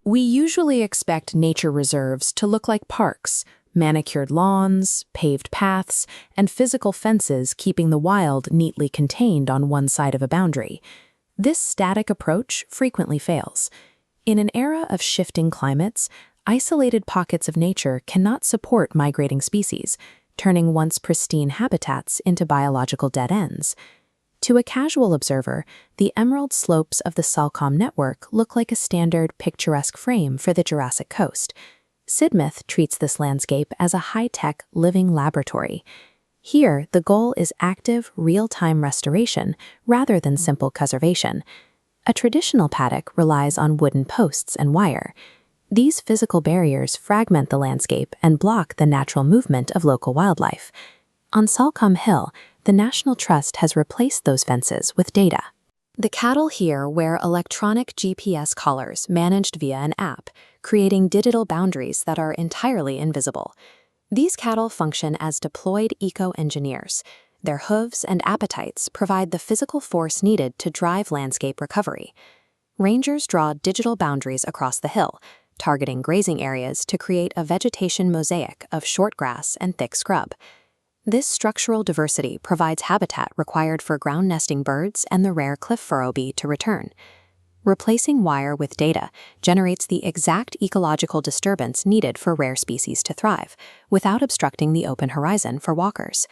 We usually expect nature reserves to look like parks, manicured lawns, paved paths, and physical fences keeping the wild neatly contained on one side of a boundary. This static approach frequently fails. In an era of shifting climates, isolated pockets of nature cannot support migrating species, turning once pristine habitats into biological dead ends. To a casual observer, the emerald slopes of the Salcombe network look like a standard picturesque frame for the Jurassic coast. Sidmouth treats this landscape as a high-tech living laboratory. Here, the goal is active, real-time restoration rather than simple conservation. A traditional paddock relies on wooden posts and wire. These physical barriers fragment the landscape and block the natural movement of local wildlife. On Salcombe Hill, the National Trust has replaced those fences with data. The cattle here wear electronic GPS collars managed via an app, creating digital boundaries that are entirely invisible. These cattle function as deployed eco-engineers. Their hooves and appetites provide the physical force needed to drive landscape recovery. Rangers draw digital boundaries across the hill, targeting grazing areas to create a vegetation mosaic of short grass and thick scrub. This structural diversity provides habitat required for ground-nesting birds and the rare cliff furrow bee to return. Replacing wire with data generates the exact ecological disturbance needed for rare species to thrive, without obstructing the open horizon for walkers.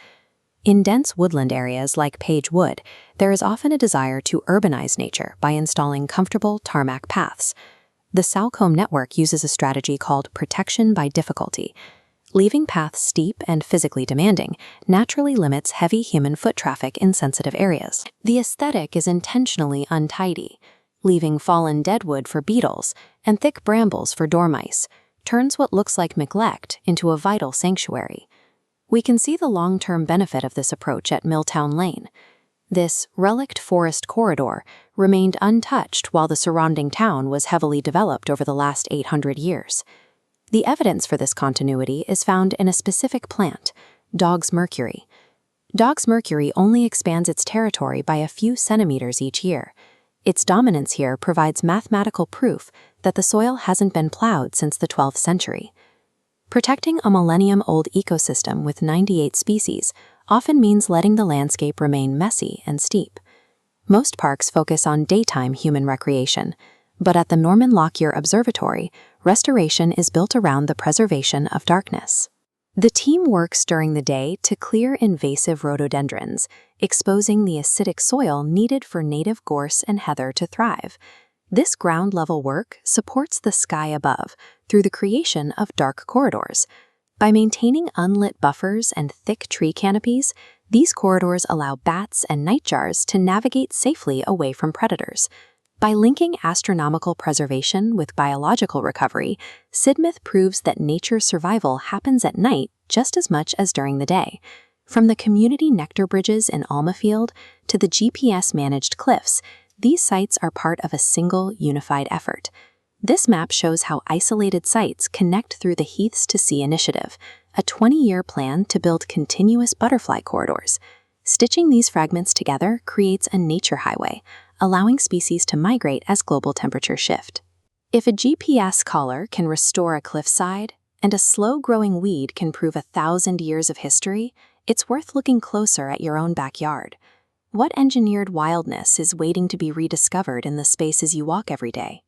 In dense woodland areas like Page Wood, there is often a desire to urbanize nature by installing comfortable tarmac paths. The Salcombe network uses a strategy called protection by difficulty. Leaving paths steep and physically demanding naturally limits heavy human foot traffic in sensitive areas. The aesthetic is intentionally untidy. Leaving fallen deadwood for beetles and thick brambles for dormice turns what looks like neglect into a vital sanctuary. We can see the long-term benefit of this approach at Milltown Lane. This relict forest corridor remained untouched while the surrounding town was heavily developed over the last 800 years. The evidence for this continuity is found in a specific plant, dog's mercury. Dog's mercury only expands its territory by a few centimeters each year. Its dominance here provides mathematical proof that the soil hasn't been plowed since the 12th century. Protecting a millennium-old ecosystem with 98 species often means letting the landscape remain messy and steep. Most parks focus on daytime human recreation, but at the Norman Lockyer Observatory, restoration is built around the preservation of darkness. The team works during the day to clear invasive rhododendrons, exposing the acidic soil needed for native gorse and heather to thrive. This ground-level work supports the sky above through the creation of dark corridors. By maintaining unlit buffers and thick tree canopies, these corridors allow bats and nightjars to navigate safely away from predators. By linking astronomical preservation with biological recovery, Sidmouth proves that nature's survival happens at night just as much as during the day. From the community nectar bridges in Alma field to the GPS-managed cliffs, these sites are part of a single, unified effort. This map shows how isolated sites connect through the Heaths to Sea initiative, a 20-year plan to build continuous butterfly corridors. Stitching these fragments together creates a nature highway, allowing species to migrate as global temperatures shift. If a GPS collar can restore a cliffside, and a slow-growing weed can prove 1,000 years of history, it's worth looking closer at your own backyard. What engineered wildness is waiting to be rediscovered in the spaces you walk every day?